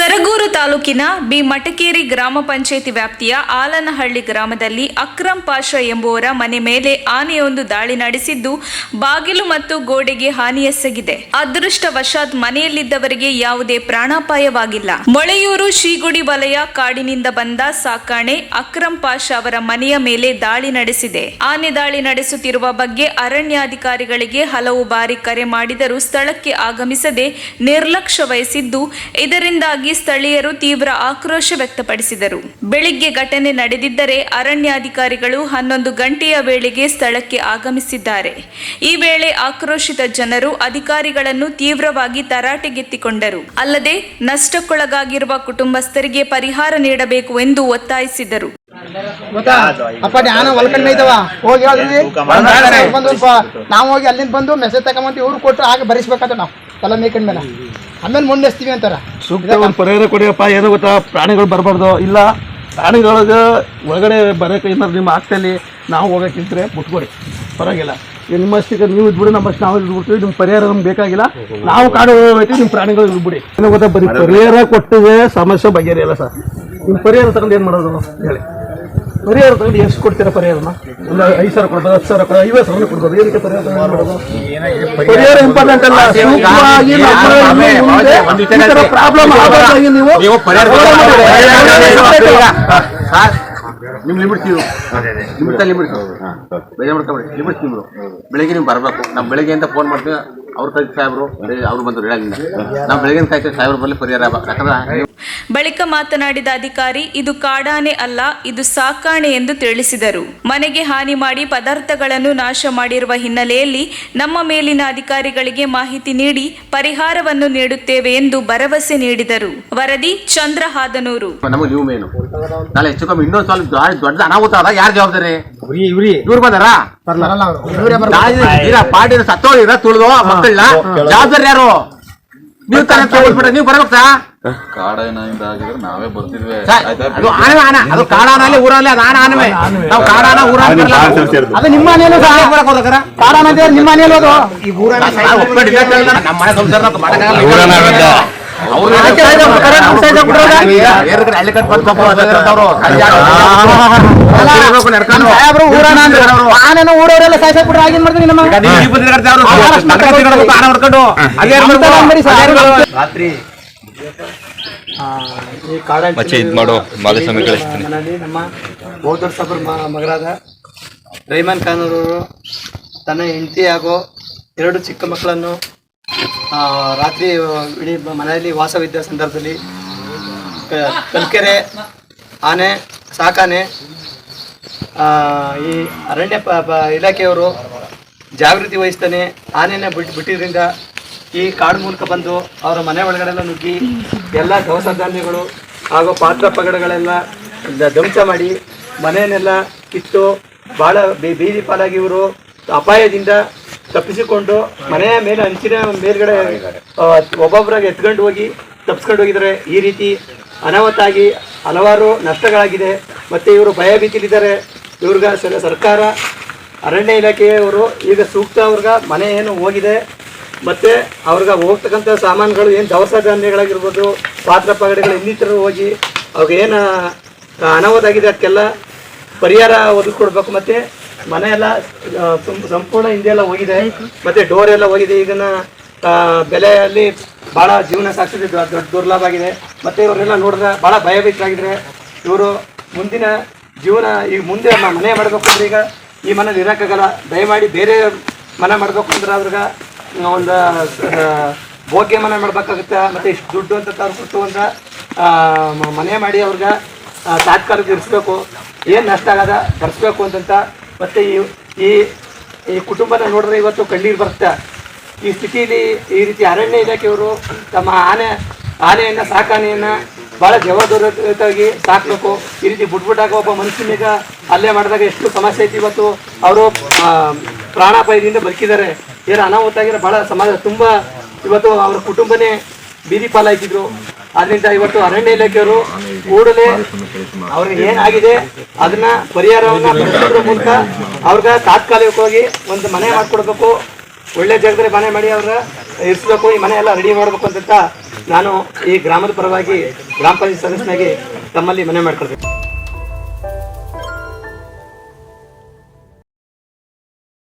ಸರಗೂರು ತಾಲೂಕಿನ ಬಿ ಮಟಕೇರಿ ಗ್ರಾಮ ಪಂಚಾಯಿತಿ ವ್ಯಾಪ್ತಿಯ ಆಲನಹಳ್ಳಿ ಗ್ರಾಮದಲ್ಲಿ ಅಕ್ರಮ್ ಪಾಷಾ ಎಂಬುವರ ಮನೆ ಮೇಲೆ ಆನೆಯೊಂದು ದಾಳಿ ನಡೆಸಿದ್ದು ಬಾಗಿಲು ಮತ್ತು ಗೋಡೆಗೆ ಹಾನಿಯೆಸಗಿದೆ. ಅದೃಷ್ಟವಶಾತ್ ಮನೆಯಲ್ಲಿದ್ದವರಿಗೆ ಯಾವುದೇ ಪ್ರಾಣಾಪಾಯವಾಗಿಲ್ಲ. ಮೊಳೆಯೂರು ಶ್ರೀಗುಡಿ ವಲಯ ಕಾಡಿನಿಂದ ಬಂದ ಸಾಕಾಣೆ ಅಕ್ರಮ್ ಪಾಷಾ ಅವರ ಮನೆಯ ಮೇಲೆ ದಾಳಿ ನಡೆಸಿದೆ. ಆನೆ ದಾಳಿ ನಡೆಸುತ್ತಿರುವ ಬಗ್ಗೆ ಅರಣ್ಯಾಧಿಕಾರಿಗಳಿಗೆ ಹಲವು ಬಾರಿ ಕರೆ ಮಾಡಿದರೂ ಸ್ಥಳಕ್ಕೆ ಆಗಮಿಸದೆ ನಿರ್ಲಕ್ಷ್ಯ ವಹಿಸಿದ್ದು, ಇದರಿಂದಾಗಿ ಸ್ಥಳೀಯರು ತೀವ್ರ ಆಕ್ರೋಶ ವ್ಯಕ್ತಪಡಿಸಿದರು. ಬೆಳಿಗ್ಗೆ ಘಟನೆ ನಡೆದಿದ್ದರೆ ಅರಣ್ಯಾಧಿಕಾರಿಗಳು 11 ಗಂಟೆಯ ವೇಳೆಗೆ ಸ್ಥಳಕ್ಕೆ ಆಗಮಿಸಿದ್ದಾರೆ. ಈ ವೇಳೆ ಆಕ್ರೋಶಿತ ಜನರು ಅಧಿಕಾರಿಗಳನ್ನು ತೀವ್ರವಾಗಿ ತರಾಟೆಗೆತ್ತಿಕೊಂಡರು. ಅಲ್ಲದೆ ನಷ್ಟಕ್ಕೊಳಗಾಗಿರುವ ಕುಟುಂಬಸ್ಥರಿಗೆ ಪರಿಹಾರ ನೀಡಬೇಕು ಎಂದು ಒತ್ತಾಯಿಸಿದರು. ನಾವು ಹೋಗಿ ಅಲ್ಲಿಂದ ಬಂದು ಮೆಸೇಜ್ ತಗೊಂಬಂತ ಇವ್ರು ಕೊಟ್ಟು ಆಗ ಬರಿಸ್ಬೇಕಾದ ನಾವು ಎಲ್ಲ ಮೇಕಂಡ್ ಮೇಲೆ ಆಮೇಲೆ ಮುಂದೆಸ್ತೀವಿ ಅಂತಾರ. ಸೂಕ್ತ ಒಂದು ಪರಿಹಾರ ಕೊಡಿಯಪ್ಪ. ಏನೋ ಗೊತ್ತಾ, ಪ್ರಾಣಿಗಳು ಬರಬಾರ್ದು. ಇಲ್ಲ ಪ್ರಾಣಿಗಳಿಗೆ ಒಳಗಡೆ ಬರೋಕೆ ಏನಾದ್ರು ನಿಮ್ಮ ಆಗ್ತಲ್ಲಿ ನಾವು ಹೋಗೋಕ್ಕಿದ್ರೆ ಬಿಟ್ಕೊಡಿ, ಪರವಾಗಿಲ್ಲ. ನಿಮ್ಮಷ್ಟಿಗೆ ನೀವು ಇದ್ಬಿಡಿ, ನಮ್ಮಷ್ಟು ನಾವು ಇದ್ಬಿಡ್ತೀವಿ. ನಿಮ್ಮ ಪರಿಹಾರ ನಮ್ಗೆ ಬೇಕಾಗಿಲ್ಲ. ನಾವು ಕಾಡು ಹೋಗ್ತೀವಿ, ನಿಮ್ಮ ಪ್ರಾಣಿಗಳು ಇದ್ಬಿಡಿ. ಏನೋ ಗೊತ್ತಾ, ಬರೀ ಪರಿಹಾರ ಕೊಟ್ಟಿದೆ ಸಮಸ್ಯೆ ಬಗೆಹರಿಯಲ್ಲ ಸರ್. ನಿಮ್ಮ ಪರಿಹಾರ ತಗೊಂಡು ಏನು ಮಾಡೋದು ಹೇಳಿ? ಪರಿಹಾರ ತಗೊಂಡು ಎಷ್ಟು ಕೊಡ್ತೀರಾ ಪರಿಹಾರನ? ಒಂದು 5,000 ಕೊಡ್ಬೋದು, 10,000 ಕೊಡ್ಬೋದು, 50,000 ಕೊಡ್ಬೋದು. ಏನಕ್ಕೆ ಪರಿಹಾರ ಮಾಡೋದು? ಪರಿಹಾರ ಇಂಪಾರ್ಟೆಂಟ್ ಅಲ್ಲ. ಪ್ರಾಬ್ಲಮ್ ಆಗಿ ನೀವು ನಿಮ್ ಲಿಮಿಟ್ ಬೆಳಿಗ್ಗೆ ನೀವು ಬರಬೇಕು. ನಾವು ಬೆಳಿಗ್ಗೆ ಅಂತ ಫೋನ್ ಮಾಡ್ತೀವಿ, ಅವ್ರು ಕೈ ಸಾಹೇಬ್ರು ಅವ್ರು ಬಂದು ಹೇಳಂಗಿಲ್ಲ. ನಾವು ಬೆಳಗ್ಗೆ ಕಾಯ್ತೀವಿ, ಸಾಹೇಬ್ರು ಬರಲಿ ಪರಿಹಾರ ಯಾಕಂದ್ರೆ. ಬಳಿಕ ಮಾತನಾಡಿದ ಅಧಿಕಾರಿ, ಇದು ಕಾಡಾನೆ ಅಲ್ಲ, ಇದು ಸಾಕಾಣೆ ಎಂದು ತಿಳಿಸಿದರು. ಮನೆಗೆ ಹಾನಿ ಮಾಡಿ ಪದಾರ್ಥಗಳನ್ನು ನಾಶ ಮಾಡಿರುವ ಹಿನ್ನೆಲೆಯಲ್ಲಿ ನಮ್ಮ ಮೇಲಿನ ಅಧಿಕಾರಿಗಳಿಗೆ ಮಾಹಿತಿ ನೀಡಿ ಪರಿಹಾರವನ್ನು ನೀಡುತ್ತೇವೆ ಎಂದು ಭರವಸೆ ನೀಡಿದರು. ವರದಿ ಚಂದ್ರ ಹಾದನೂರು. ನಮಗೆ ನೀವು ಮೇನು ನಾಳೆ ಹೆಚ್ಚು ಕಮ್ಮಿ ಇನ್ನೊಂದು ಸ್ವಲ್ಪ ದೊಡ್ಡ ಅನಾಹುತ ಅದ. ಯಾರು ಜವಾಬ್ದಾರಿ? ಇವ್ರು ಬಂದಾರ ಪಾರ್ಟಿ ಸತ್ತೋಳಿರ ತುಳಿದು ಮಕ್ಕಳನ್ನ ಜವಾಬ್ದಾರಿ ಯಾರು? ನೀವು ತಾನೇ ನೀವು ಬರ್ಬೇಕಾ? ಕಾಡಾನೆಯಿಂದ ಆಗಿದ್ರೆ ನಾವೇ ಬರ್ತಿದ್ವಿ. ಅದು ಆನೆ, ಅದು ಕಾಡಾನಲ್ಲಿ ಊರಲ್ಲಿ ಅದು ಆನೆ. ನಾವು ಕಾಡಾನ ಊರಲ್ಲಿ ಅದು ನಿಮ್ಮ ಮನೆಯಲ್ಲೂ ಕಾಡಾನ ನಿಮ್ಮ ಮನೆಯಲ್ಲೂ ಅದು ಈ ನಮ್ಮ ಮನೆ ಸಂಸಾರ ಆನೆನ ಊರವರೆಲ್ಲ ಸಾಯ್ಸಾಕ್ ಬಿಟ್ರೆ ಆಗಿನ್ ಮಾಡ್ತೀನಿ ನಮ್ಮ ರಾತ್ರಿ ಈ ಕಾಡಲ್ಲಿ ನಮ್ಮ ಬೋಧರ್ ಸಾಬ್ರ ಮಗರಾದ ರೈಮಾನ್ ಖಾನ್ ಅವರು ತನ್ನ ಹೆಂಡತಿ ಹಾಗೂ 2 ಚಿಕ್ಕ ಮಕ್ಕಳನ್ನು ರಾತ್ರಿ ಇಡೀ ಮನೆಯಲ್ಲಿ ವಾಸವಿದ್ದ ಸಂದರ್ಭದಲ್ಲಿ ಕಲ್ಕೆರೆ ಆನೆ ಸಾಕಾನೆ ಈ ಅರಣ್ಯ ಇಲಾಖೆಯವರು ಜಾಗೃತಿ ವಹಿಸ್ತಾನೆ ಆನೆಯನ್ನು ಬಿಟ್ಟಿದ್ರಿಂದ ಈ ಕಾಡು ಮೂಲಕ ಬಂದು ಅವರ ಮನೆ ಒಳಗಡೆಲ್ಲ ನುಗ್ಗಿ ಎಲ್ಲ ದವಸ ಧಾನ್ಯಗಳು ಹಾಗೂ ಪಾತ್ರ ಪಗಡಗಳೆಲ್ಲ ಧ್ವಂಸ ಮಾಡಿ ಮನೆಯನ್ನೆಲ್ಲ ಕಿತ್ತು ಭಾಳ ಬೀದಿ ಪಾಲಾಗಿ ಇವರು ಅಪಾಯದಿಂದ ತಪ್ಪಿಸಿಕೊಂಡು ಮನೆಯ ಮೇಲೆ ಹಂಚಿನ ಮೇಲ್ಗಡೆ ಒಬ್ಬೊಬ್ಬರಾಗಿ ಎತ್ಕೊಂಡು ಹೋಗಿ ತಪ್ಪಿಸ್ಕೊಂಡು ಹೋಗಿದ್ದಾರೆ. ಈ ರೀತಿ ಅನಾಹುತ ಆಗಿ ಹಲವಾರು ನಷ್ಟಗಳಾಗಿದೆ. ಮತ್ತು ಇವರು ಭಯಭೀತಿಲಿದ್ದಾರೆ. ಇವ್ರಿಗೆ ಸರ್ಕಾರ ಅರಣ್ಯ ಇಲಾಖೆಯವರು ಈಗ ಸೂಕ್ತ ಅವ್ರಿಗೆ ಮನೆ ಏನು ಹೋಗಿದೆ ಮತ್ತು ಅವ್ರಿಗೆ ಹೋಗ್ತಕ್ಕಂಥ ಸಾಮಾನುಗಳು ಏನು ದವಸ ಧಾನ್ಯಗಳಾಗಿರ್ಬೋದು, ಪಾತ್ರ ಪಗಡೆಗಳು ಇನ್ನಿತರು ಹೋಗಿ ಅವ್ರಿಗೆ ಏನು ಅನಾಹುತ ಆಗಿದೆ ಅದಕ್ಕೆಲ್ಲ ಪರಿಹಾರ ಒದಗಿಕೊಡ್ಬೇಕು. ಮತ್ತು ಮನೆಯೆಲ್ಲ ಸಂಪೂರ್ಣ ಹಿಂದೆಲ್ಲ ಹೋಗಿದೆ, ಮತ್ತು ಡೋರ್ ಎಲ್ಲ ಹೋಗಿದೆ. ಈಗಿನ ಬೆಲೆಯಲ್ಲಿ ಭಾಳ ಜೀವನ ಸಾಗಿಸಿದ್ರೆ ದೊಡ್ಡ ದುರ್ಲಾಭ ಆಗಿದೆ. ಮತ್ತು ಇವರೆಲ್ಲ ನೋಡಿದ್ರೆ ಭಾಳ ಭಯಭೀತರಾಗಿದ್ದಾರೆ. ಇವರು ಮುಂದಿನ ಜೀವನ ಈಗ ಮುಂದೆ ಮನೆ ಮಾಡಬೇಕು ಅಂದ್ರೆ ಈಗ ಈ ಮನೇಲಿ ಇರೋಕ್ಕಾಗಲ್ಲ. ದಯಮಾಡಿ ಬೇರೆ ಮನೆ ಮಾಡಬೇಕು ಅಂದ್ರೆ ಅವ್ರಿಗೆ ಒಂದು ಭೋಗ್ಯ ಮನೆ ಮಾಡಬೇಕಾಗುತ್ತೆ. ಮತ್ತು ಇಷ್ಟು ದುಡ್ಡು ಅಂತ ಅವ್ರು ಕೊಟ್ಟು ಒಂದು ಮನೆ ಮಾಡಿ ಅವ್ರಿಗೆ ತಾತ್ಕಾಲಿಕ ಇರಿಸ್ಬೇಕು. ಏನು ನಷ್ಟ ಆಗದ ಭರಿಸ್ಬೇಕು ಅಂತಂತ. ಮತ್ತು ಈ ಕುಟುಂಬನ ನೋಡಿದ್ರೆ ಇವತ್ತು ಕಣ್ಣೀರು ಬರುತ್ತೆ. ಈ ಸ್ಥಿತಿಯಲ್ಲಿ ಈ ರೀತಿ ಅರಣ್ಯ ಇಲಾಖೆಯವರು ತಮ್ಮ ಆನೆಯನ್ನು ಸಾಕಾನೆಯನ್ನು ಭಾಳ ಜವಾಬ್ದಾರಿಯುತವಾಗಿ ಸಾಕಬೇಕು. ಈ ರೀತಿ ಬಿಟ್ಬಿಟ್ಟಾಗ ಒಬ್ಬ ಮನುಷ್ಯನಿಗ ಹಲ್ಲೆ ಮಾಡಿದಾಗ ಎಷ್ಟು ಸಮಸ್ಯೆ ಐತಿ. ಇವತ್ತು ಅವರು ಪ್ರಾಣಾಪಾಯದಿಂದ ಬದುಕಿದ್ದಾರೆ. ಏನು ಅನಾಹುತ ಆಗಿರೋ ಭಾಳ ಸಮಾಜ ತುಂಬ ಇವತ್ತು ಅವ್ರ ಕುಟುಂಬನೇ ಬೀದಿ ಪಾಲಾಗಿದ್ರು. ಅದರಿಂದ ಇವತ್ತು ಅರಣ್ಯ ಇಲಾಖೆಯವರು ಕೂಡಲೇ ಅವ್ರಿಗೆ ಏನಾಗಿದೆ ಅದನ್ನ ಪರಿಹಾರವನ್ನು ಪಡಿಸೋದ್ರ ಮೂಲಕ ಅವ್ರಿಗೆ ತಾತ್ಕಾಲಿಕವಾಗಿ ಒಂದು ಮನೆ ಮಾಡಿಕೊಡ್ಬೇಕು. ಒಳ್ಳೆ ಜಾಗದಲ್ಲಿ ಮನೆ ಮಾಡಿ ಅವ್ರ ಇರಿಸ್ಬೇಕು. ಈ ಮನೆ ಎಲ್ಲ ರೆಡಿ ಮಾಡಬೇಕು ಅಂತ ನಾನು ಈ ಗ್ರಾಮದ ಪರವಾಗಿ ಗ್ರಾಮ ಪಂಚಾಯತ್ ಸದಸ್ಯನಾಗಿ ತಮ್ಮಲ್ಲಿ ಮನವಿ ಮಾಡ್ಕೊಳ್ತೀನಿ.